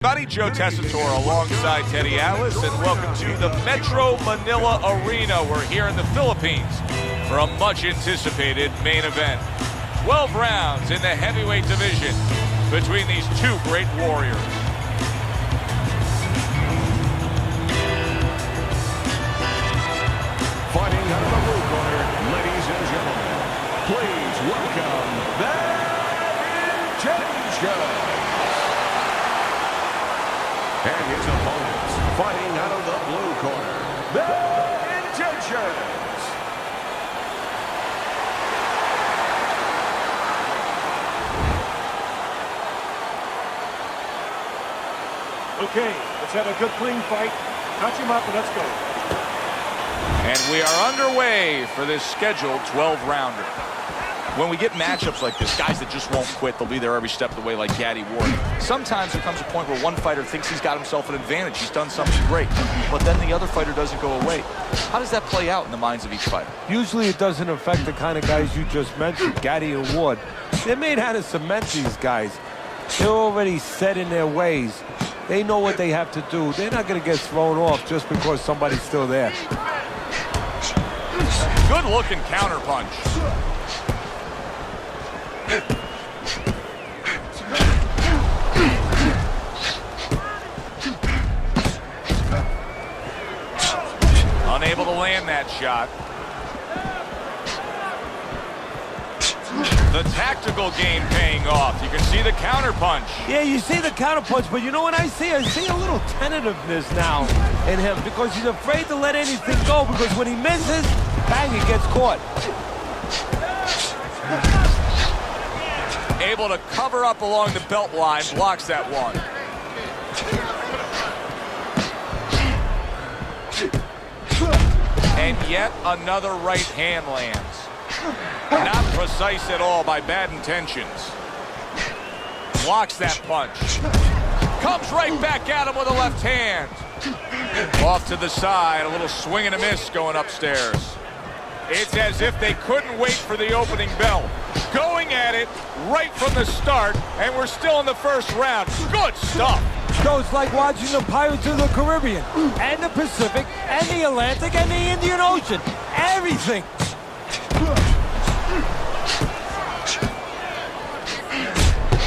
Buddy Joe Tessitore alongside Teddy Atlas, and welcome to the Metro Manila Arena. We're here in the Philippines for a much-anticipated main event. 12 rounds in the heavyweight division between these two great warriors. Fighting out of the blue corner, ladies and gentlemen, please welcome the Intentions. And his opponents, fighting out of the blue corner, the Intentions. Okay, let's have a good clean fight. Touch him up and let's go. And we are underway for this scheduled 12-rounder. When we get matchups like this, guys that just won't quit, they'll be there every step of the way like Gaddy Ward. Sometimes there comes a point where one fighter thinks he's got himself an advantage. He's done something great, but then the other fighter doesn't go away. How does that play out in the minds of each fighter? Usually it doesn't affect the kind of guys you just mentioned, Gaddy and Ward. They're made how to cement these guys. They're already set in their ways. They know what they have to do. They're not going to get thrown off just because somebody's still there. Good-looking counterpunch. Unable to land that shot. The tactical game paying off. You can see the counterpunch. Yeah, you see the counterpunch, but you know what I see? I see a little tentativeness now in him because he's afraid to let anything go, because when he misses, bang, he gets caught. Able to cover up along the belt line, blocks that one. And yet another right hand lands. Not precise at all by Bad Intentions. Blocks that punch. Comes right back at him with a left hand. Off to the side, a little swing and a miss going upstairs. It's as if they couldn't wait for the opening bell. Going at it right from the start, and we're still in the first round. Good stuff. So it's like watching the Pirates of the Caribbean, and the Pacific, and the Atlantic, and the Indian Ocean. Everything.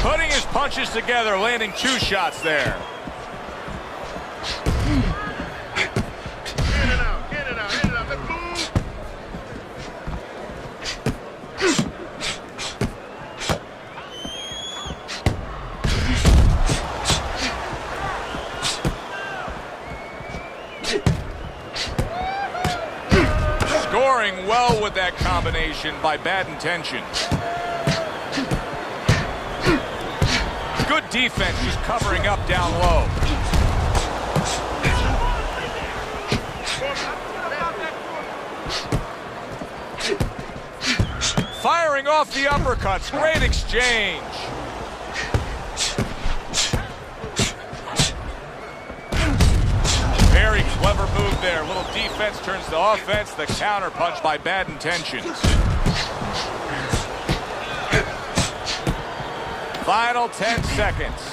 Putting his punches together, landing two shots there. Scoring well with that combination by Bad Intentions. Good defense, just covering up down low. Firing off the uppercuts, great exchange. Very clever move there. Little defense turns to offense. The counter punch by Bad Intentions. Final 10 seconds.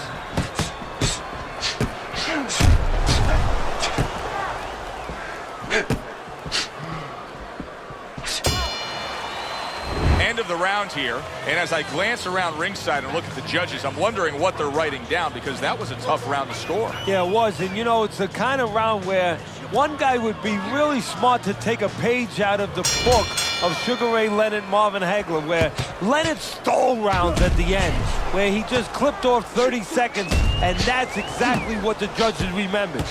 End of the round here, and as I glance around ringside and look at the judges, I'm wondering what they're writing down, because that was a tough round to score. Yeah, it was, and you know, it's the kind of round where one guy would be really smart to take a page out of the book of Sugar Ray Leonard, Marvin Hagler, where Leonard stole rounds at the end, where he just clipped off 30 seconds, and that's exactly what the judges remembered.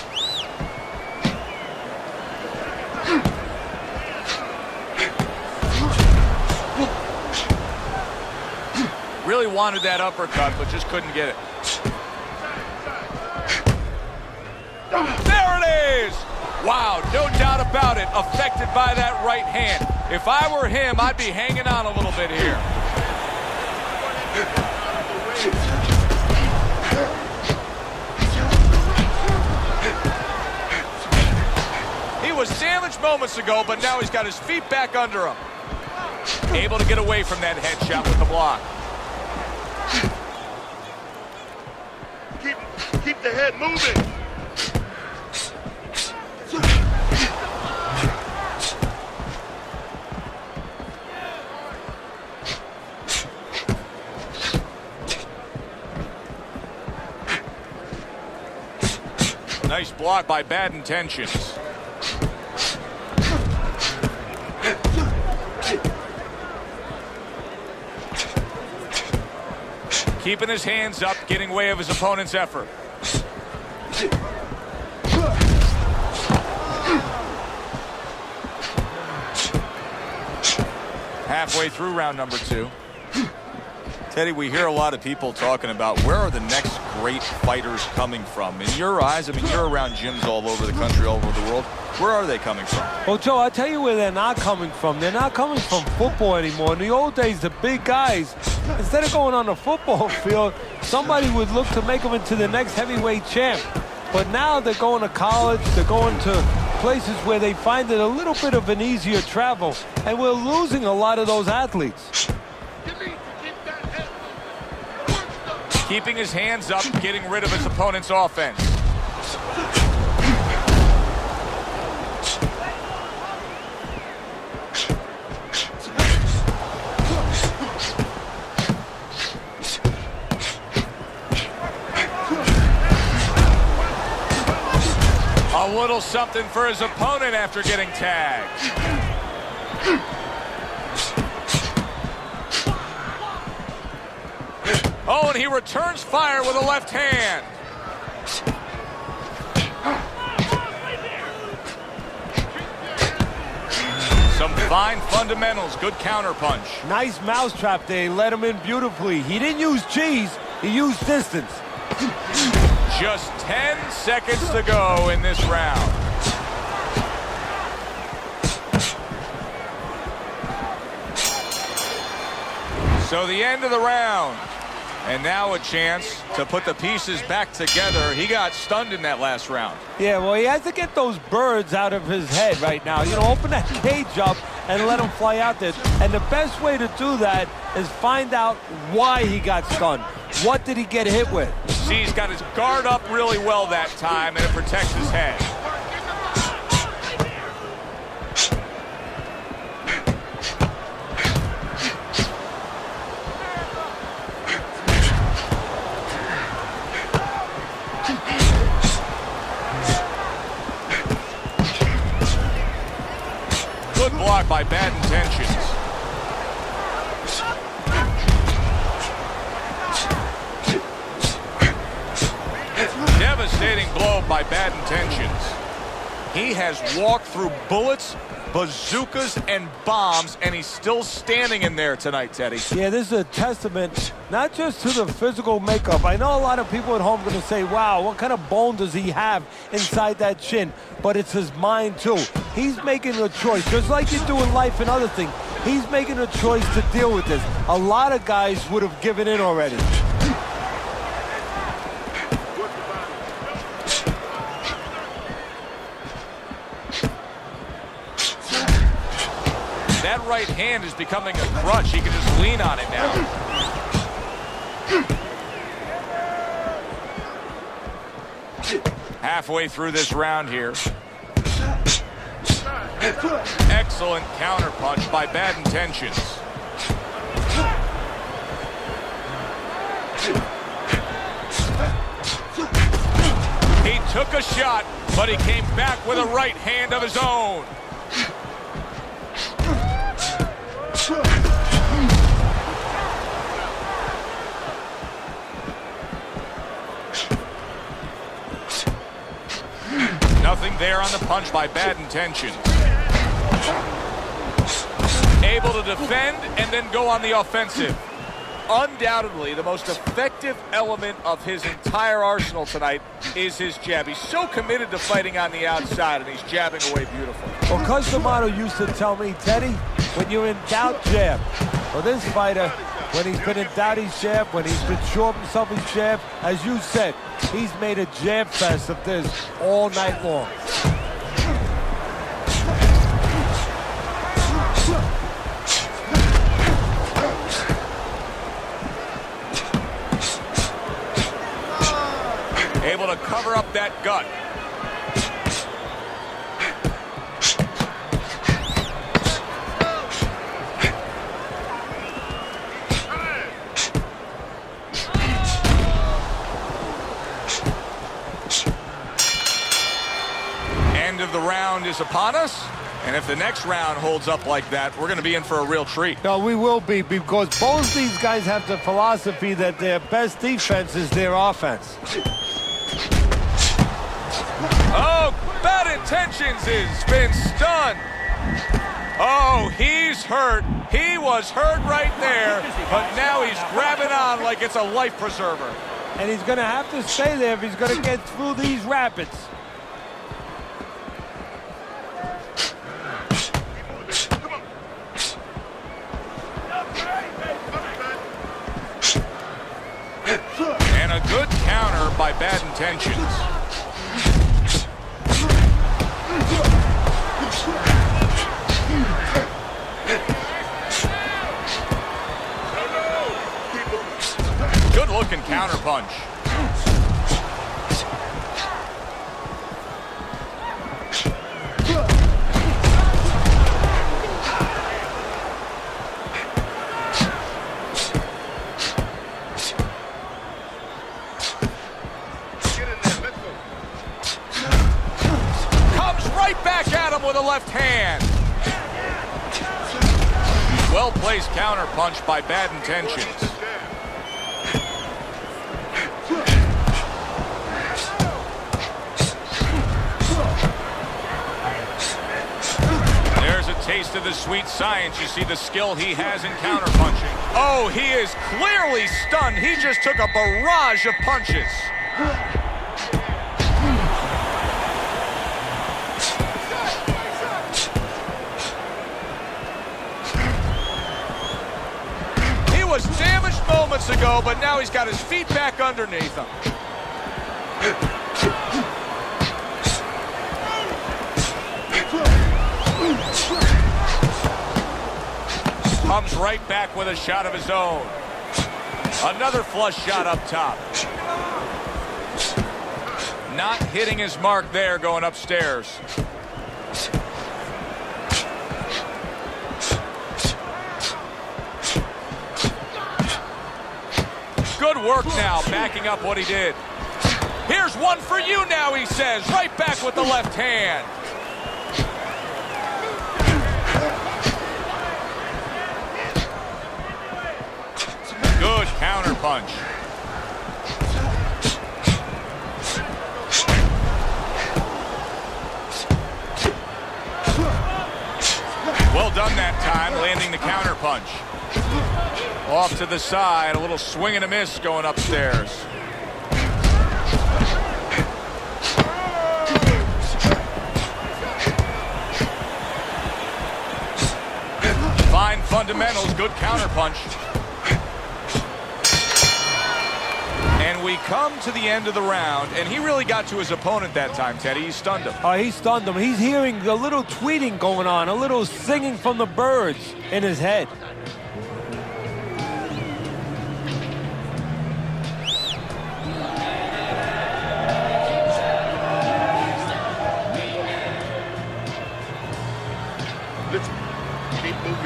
Really wanted that uppercut, but just couldn't get it. There it is! Wow, no doubt about it, affected by that right hand. If I were him, I'd be hanging on a little bit here. He was damaged moments ago, but now he's got his feet back under him. Able to get away from that headshot with the block. Keep keep the head moving. Nice block by Bad Intentions. Keeping his hands up, getting way of his opponent's effort. Halfway through round number 2. Teddy, we hear a lot of people talking about where are the next great fighters coming from. In your eyes, I mean, you're around gyms all over the country, all over the world. Where are they coming from? Well, Joe, I'll tell you where they're not coming from. They're not coming from football anymore. In the old days, the big guys, instead of going on the football field, somebody would look to make them into the next heavyweight champ. But now they're going to college, they're going to places where they find it a little bit of an easier travel, and we're losing a lot of those athletes. Keeping his hands up, getting rid of his opponent's offense. A little something for his opponent after getting tagged. Oh, and he returns fire with a left hand. Some fine fundamentals, good counterpunch. Nice mousetrap there. He let him in beautifully. He didn't use cheese, he used distance. Just 10 seconds to go in this round. So the end of the round. And now a chance to put the pieces back together. He got stunned in that last round. Yeah, well, he has to get those birds out of his head right now. You know, open that cage up and let him fly out there. And the best way to do that is find out why he got stunned. What did he get hit with? See, he's got his guard up really well that time, and it protects his head. Good block by Bad Intentions. Devastating blow by Bad Intentions. He has walked through bullets, bazookas, and bombs, and he's still standing in there tonight, Teddy. Yeah, this is a testament not just to the physical makeup. I know a lot of people at home are going to say, wow, what kind of bone does he have inside that chin? But it's his mind, too. He's making a choice, just like you do in life and other things. He's making a choice to deal with this. A lot of guys would have given in already. That right hand is becoming a crutch. He can just lean on it now. Halfway through this round here. Excellent counterpunch by Bad Intentions. He took a shot, but he came back with a right hand of his own. Nothing there on the punch by Bad Intentions. Able to defend and then go on the offensive. Undoubtedly, the most effective element of his entire arsenal tonight is his jab. He's so committed to fighting on the outside, and he's jabbing away beautifully. Well, Cus D'Amato used to tell me, Teddy, when you're in doubt, jab. Well, this fighter, when he's been in doubt, he's jab. When he's been sure of himself, he's jab. As you said, he's made a jab fest of this all night long. able to cover up that gut. End of the round is upon us. And if the next round holds up like that, we're going to be in for a real treat. No, we will be, because both these guys have the philosophy that their best defense is their offense. Oh, Bad Intentions has been stunned. Oh, he's hurt. He was hurt right there, but now he's grabbing on like it's a life preserver. And he's going to have to stay there if he's going to get through these rapids. And a good counter by Bad Intentions. Good looking counter punch. With a left hand. Well-placed counter punch by Bad Intentions. There's a taste of the sweet science. You see the skill he has in counter punching. Oh, he is clearly stunned. He just took a barrage of punches. Was damaged moments ago, but now he's got his feet back underneath him. Comes right back with a shot of his own. Another flush shot up top. Not hitting his mark there, going upstairs. Good work now, backing up what he did. Here's one for you now, he says. Right back with the left hand. Good counter punch. Well done that time, landing the counter punch. Off to the side, a little swing and a miss going upstairs. Fine fundamentals, good counter punch. And we come to the end of the round, and he really got to his opponent that time, Teddy. He stunned him. Oh, he stunned him. He's hearing a little tweeting going on, a little singing from the birds in his head.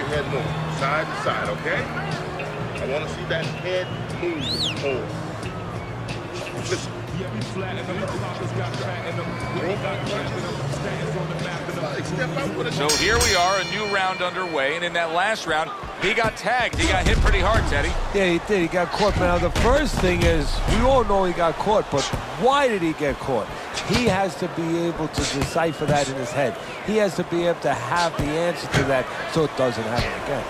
Head move, side to side, okay? I want to see that head move more. Listen. So here we are, a new round underway, and in that last round, he got tagged. He got hit pretty hard, Teddy. Yeah, he did. He got caught. Now, the first thing is, we all know he got caught, but why did he get caught? He has to be able to decipher that in his head. He has to be able to have the answer to that so it doesn't happen again.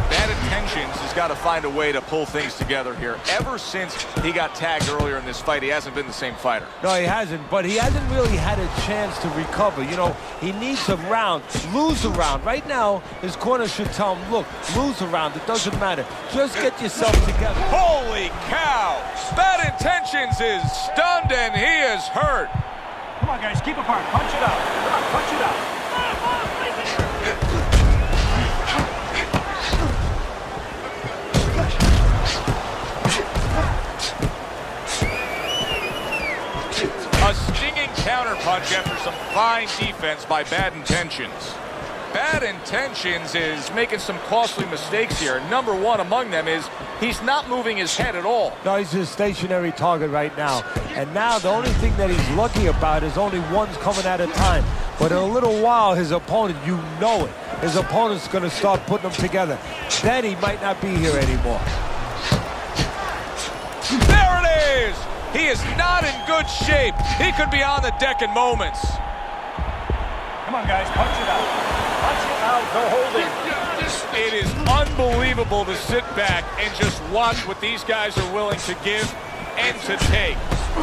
Bad Intentions has got to find a way to pull things together here. Ever since he got tagged earlier in this fight, he hasn't been the same fighter. No, he hasn't, but he hasn't really had a chance to recover. You know, he needs a round, lose a round. Right now, his corner should tell him, look, lose a round, it doesn't matter. Just get yourself together. Holy cow! Bad Intentions is stunned and he is hurt. Come on, guys, keep apart. Punch it out. Come on, punch it out. punch after some fine defense by Bad Intentions. Bad Intentions is making some costly mistakes here. Number one among them is he's not moving his head at all. No, he's a stationary target right now. And now the only thing that he's lucky about is only one's coming at a time. But in a little while, his opponent, you know it, his opponent's going to start putting them together. Then he might not be here anymore. There it is! He is not in good shape. He could be on the deck in moments. Come on, guys, punch it out. Punch it out, no holding. It is unbelievable to sit back and just watch what these guys are willing to give and to take.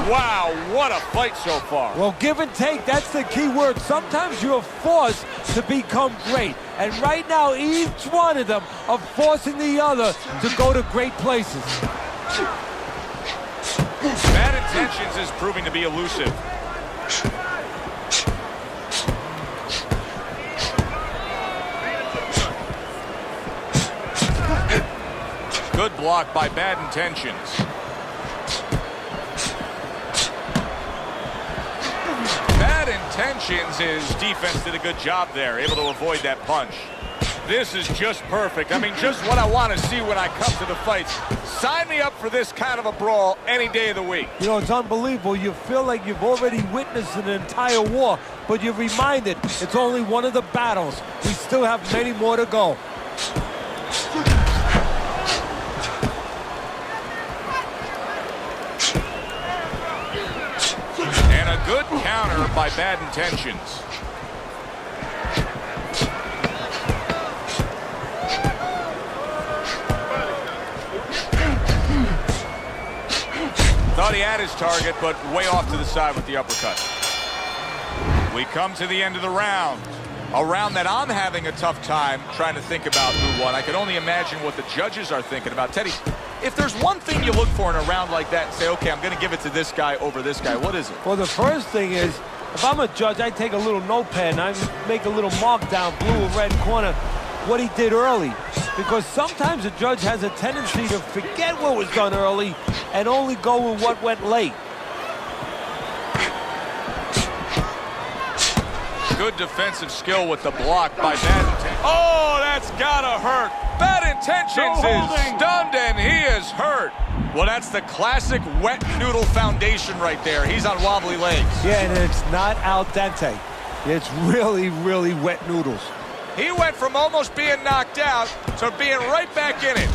Wow, what a fight so far. Well, give and take, that's the key word. Sometimes you're forced to become great. And right now, each one of them are forcing the other to go to great places. Bad Intentions is proving to be elusive. Good block by Bad Intentions. Bad Intentions, his defense did a good job there, able to avoid that punch. This is just perfect. I mean, just what I want to see when I come to the fights. Sign me up for this kind of a brawl any day of the week. You know, it's unbelievable. You feel like you've already witnessed an entire war, but you're reminded it's only one of the battles. We still have many more to go. And a good counter by Bad Intentions. Thought he had his target, but way off to the side with the uppercut. We come to the end of the round. A round that I'm having a tough time trying to think about who won. I can only imagine what the judges are thinking about. Teddy, if there's one thing you look for in a round like that and say, okay, I'm going to give it to this guy over this guy, what is it? Well, the first thing is, if I'm a judge, I take a little notepad and I make a little mark down, blue or red corner, what he did early. Because sometimes a judge has a tendency to forget what was done early and only go with what went late. Good defensive skill with the block by Bad Intentions. Oh, that's gotta hurt. Bad Intentions is stunned and he is hurt. Well, that's the classic wet noodle foundation right there. He's on wobbly legs. Yeah, and it's not al dente. It's really, really wet noodles. He went from almost being knocked out to being right back in it.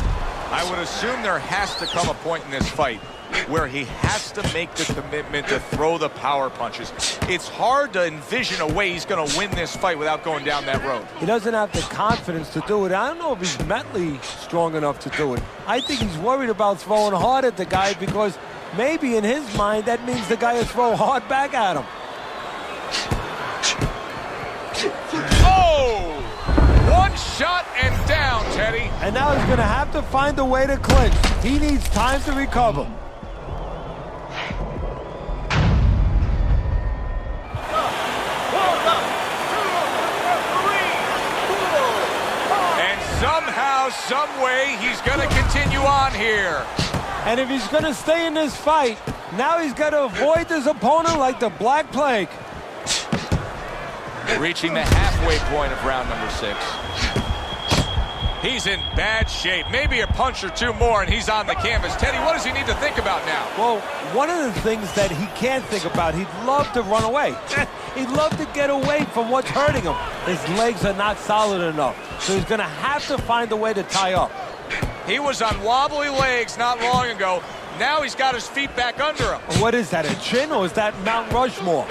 I would assume there has to come a point in this fight where he has to make the commitment to throw the power punches. It's hard to envision a way he's going to win this fight without going down that road. He doesn't have the confidence to do it. I don't know if he's mentally strong enough to do it. I think he's worried about throwing hard at the guy because maybe in his mind that means the guy will throw hard back at him. Oh! One shot and down, Teddy. And now he's going to have to find a way to clinch. He needs time to recover. And somehow, some way, he's going to continue on here. And if he's going to stay in this fight, now he's got to avoid his opponent like the Black Plague. Reaching the halfway point of round number 6. He's in bad shape. Maybe a punch or two more and he's on the canvas. Teddy, what does he need to think about now? Well, one of the things that he can't think about, he'd love to run away. He'd love to get away from what's hurting him. His legs are not solid enough, so he's going to have to find a way to tie up. He was on wobbly legs not long ago. Now he's got his feet back under him. What is that, a chin, or is that Mount Rushmore?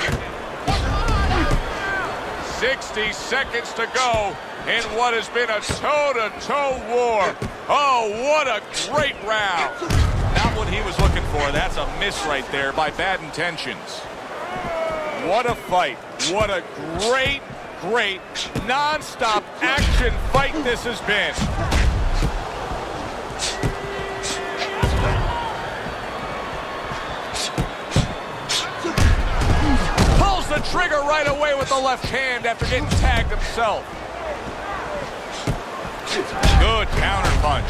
60 seconds to go in what has been a toe-to-toe war. Oh, what a great round. Not what he was looking for. That's a miss right there by Bad Intentions. What a fight. What a great, great, non-stop action fight this has been. The trigger right away with the left hand after getting tagged himself. Good counter punch.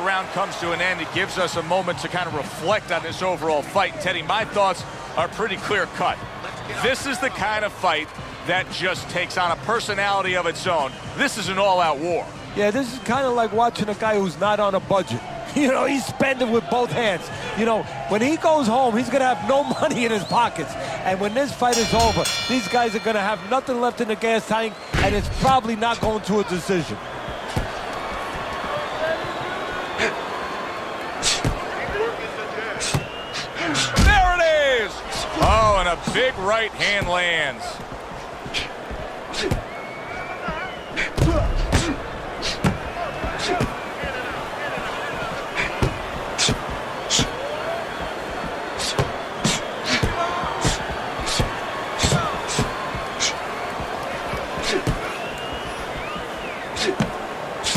round comes to an end, it gives us a moment to kind of reflect on this overall fight. And Teddy, my thoughts are pretty clear-cut. This is the kind of fight that just takes on a personality of its own. This is an all-out war. Yeah, this is kind of like watching a guy who's not on a budget. You know, he's spending with both hands. You know, when he goes home, he's going to have no money in his pockets. And when this fight is over, these guys are going to have nothing left in the gas tank, and it's probably not going to a decision. There it is! Oh, and a big right hand lands.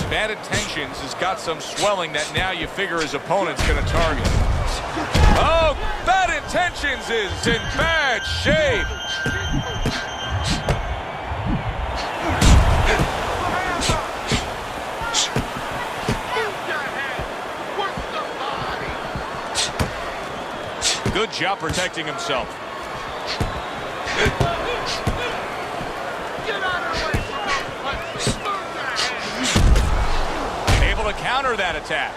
Bad Intentions has got some swelling that now you figure his opponent's going to target. Oh, Bad Intentions is in bad shape. Good job protecting himself. Able to counter that attack.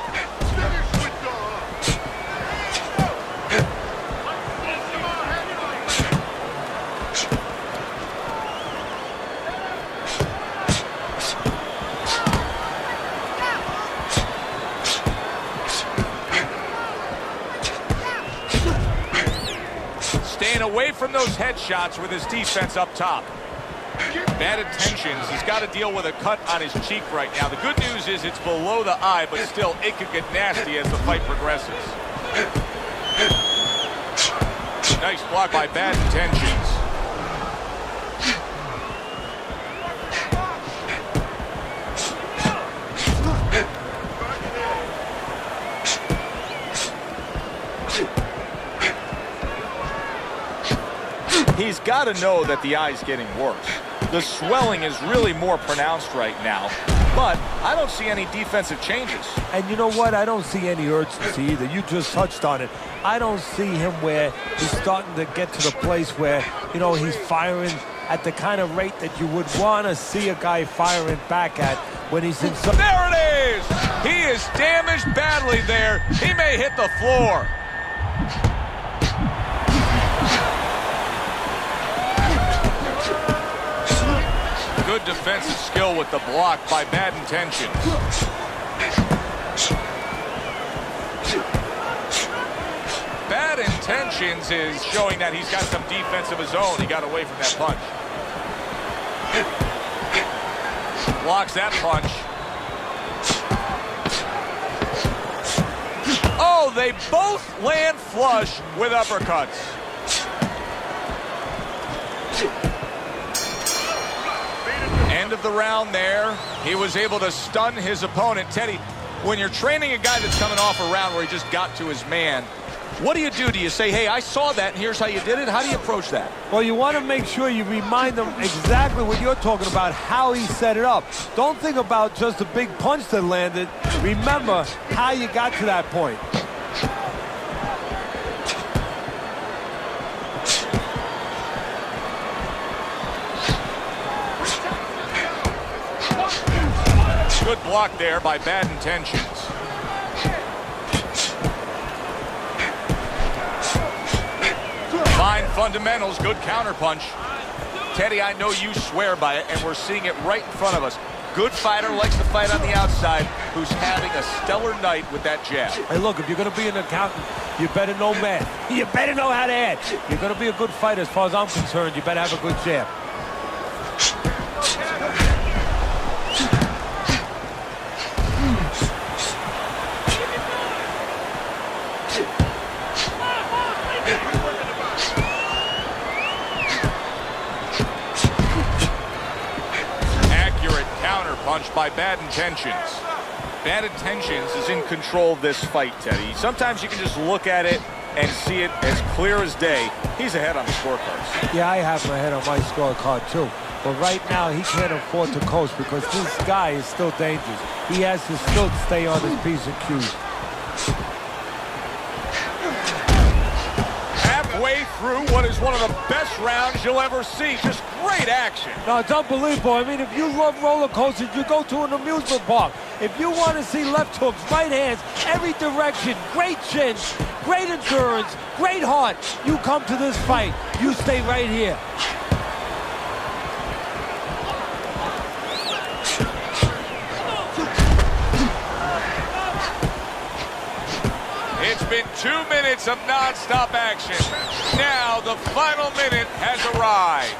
Staying away from those headshots with his defense up top. Bad Intentions. He's got to deal with a cut on his cheek right now. The good news is it's below the eye, but still it could get nasty as the fight progresses. Nice block by Bad Intentions. He's got to know that the eye's getting worse. The swelling is really more pronounced right now, but I don't see any defensive changes. And you know what? I don't see any urgency either. You just touched on it. I don't see him where he's starting to get to the place where, you know, he's firing at the kind of rate that you would want to see a guy firing back at when he's in some... There it is! He is damaged badly there. He may hit the floor. Good defensive skill with the block by Bad Intentions. Bad Intentions is showing that he's got some defense of his own. He got away from that punch. Blocks that punch. Oh, they both land flush with uppercuts. End of the round there. He was able to stun his opponent. Teddy, when you're training a guy that's coming off a round where he just got to his man, what do you do? Do you say, hey, I saw that and here's how you did it? How do you approach that? Well, you want to make sure you remind them exactly what you're talking about, how he set it up. Don't think about just the big punch that landed. Remember how you got to that point. Good block there by Bad Intentions. Fine fundamentals, good counterpunch. Teddy, I know you swear by it, and we're seeing it right in front of us. Good fighter, likes to fight on the outside, who's having a stellar night with that jab. Hey, look, if you're going to be an accountant, you better know math. You better know how to add. You're going to be a good fighter, as far as I'm concerned. You better have a good jab. Punch by Bad Intentions. Bad Intentions is in control of this fight, Teddy. Sometimes you can just look at it and see it as clear as day. He's ahead on the scorecards. Yeah, I have my head on my scorecard, too. But right now, he can't afford to coast because this guy is still dangerous. He has to still stay on his P's and Q's. Halfway through what is one of the best rounds you'll ever see. Just great action. No, it's unbelievable. I mean, if you love roller coasters, you go to an amusement park. If you want to see left hooks, right hands, every direction, great chin, great endurance, great heart, you come to this fight. You stay right here. It's been 2 minutes of non-stop action. Now the final minute has arrived.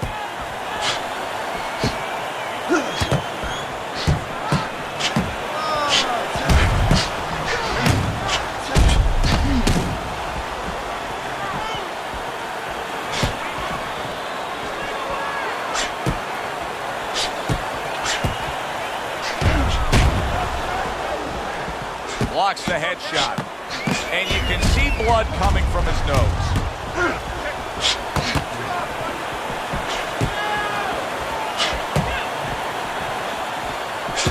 Blocks the headshot. And you can see blood coming from his nose.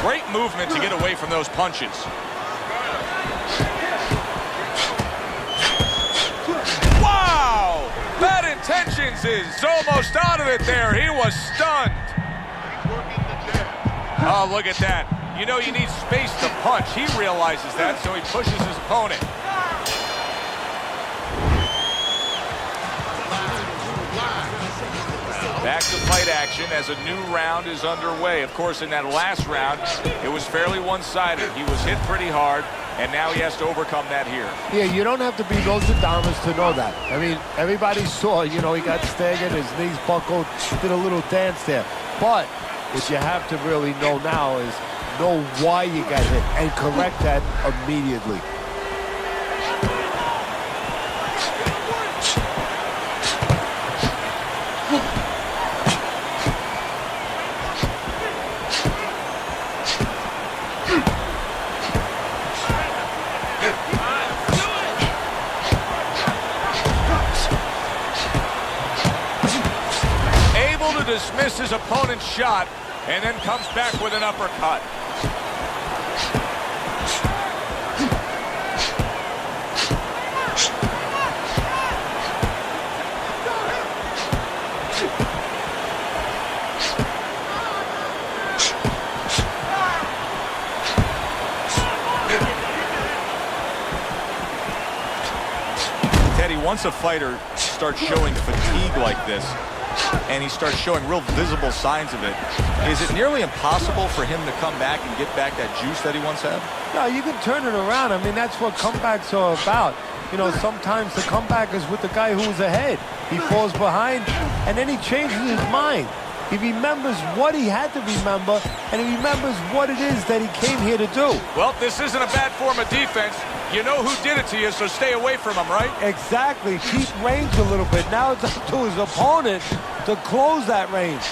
Great movement to get away from those punches. Wow! Bad Intentions is almost out of it there. He was stunned. Oh, look at that. You know you need space to punch. He realizes that, so he pushes his opponent. Back to fight action as a new round is underway. Of course, in that last round, it was fairly one-sided. He was hit pretty hard, and now he has to overcome that here. Yeah, you don't have to be Nostradamus to know that. I mean, everybody saw, you know, he got staggered, his knees buckled, did a little dance there. But what you have to really know now is know why you got hit and correct that immediately. Dismiss his opponent's shot and then comes back with an uppercut. Teddy, once a fighter starts showing fatigue like this, and he starts showing real visible signs of it, is it nearly impossible for him to come back and get back that juice that he once had? No, you can turn it around. I mean, that's what comebacks are about. You know, sometimes the comeback is with the guy who was ahead. He falls behind, and then he changes his mind. He remembers what he had to remember, and he remembers what it is that he came here to do. Well, this isn't a bad form of defense. You know who did it to you, so stay away from him, right? Exactly. Keep range a little bit. Now it's up to his opponent to close that range.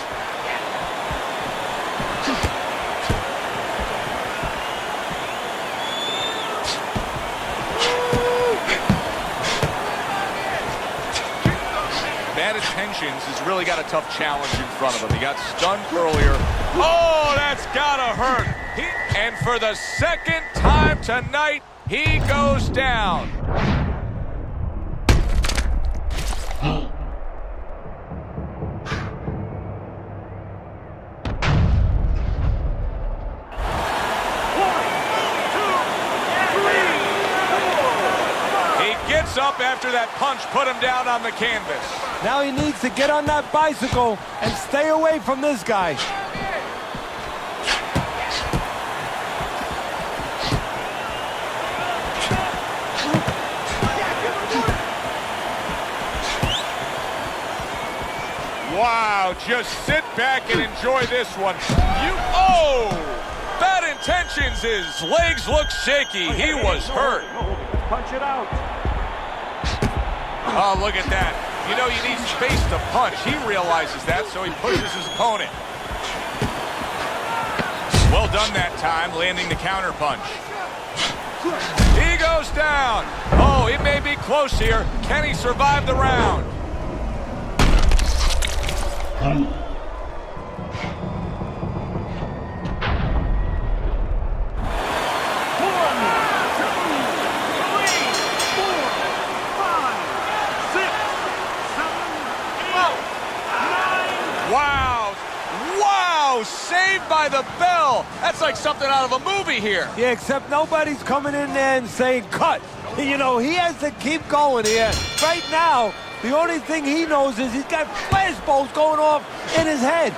Bad Intentions has really got a tough challenge in front of him. He got stunned earlier. Oh, that's gotta hurt. And for the second time tonight, he goes down. He gets up after that punch put him down on the canvas. Now he needs to get on that bicycle and stay away from this guy. Wow, just sit back and enjoy this one. Oh! Bad Intentions, his legs look shaky. He was hurt. Punch it out. Oh, look at that. You know, you need space to punch. He realizes that, so he pushes his opponent. Well done that time, landing the counter punch. He goes down. Oh, it may be close here. Can he survive the round? Oh, saved by the bell. That's like something out of a movie here. Yeah, except nobody's coming in there and saying cut. You know, he has to keep going here. Right now, the only thing he knows is he's got flashballs going off in his head.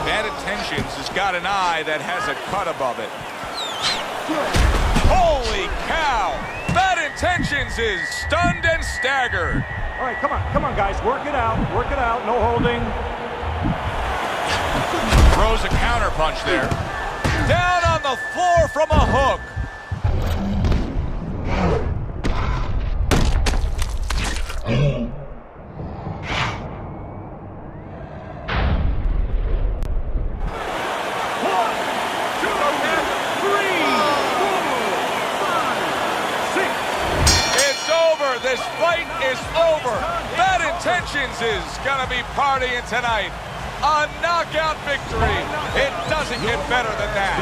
Bad Intentions has got an eye that has a cut above it. Holy cow! Bad Intentions is stunned and staggered. All right, come on, guys. Work it out, no holding. Throws a counter punch there. Down on the floor from a hook. This fight is over. Bad Intentions is gonna be partying tonight. A knockout victory. It doesn't get better than that.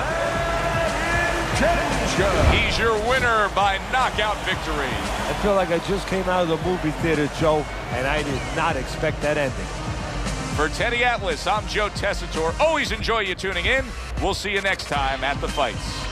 He's your winner by knockout victory. I feel like I just came out of the movie theater, Joe, and I did not expect that ending. For Teddy Atlas, I'm Joe Tessitore. Always enjoy you tuning in. We'll see you next time at the fights.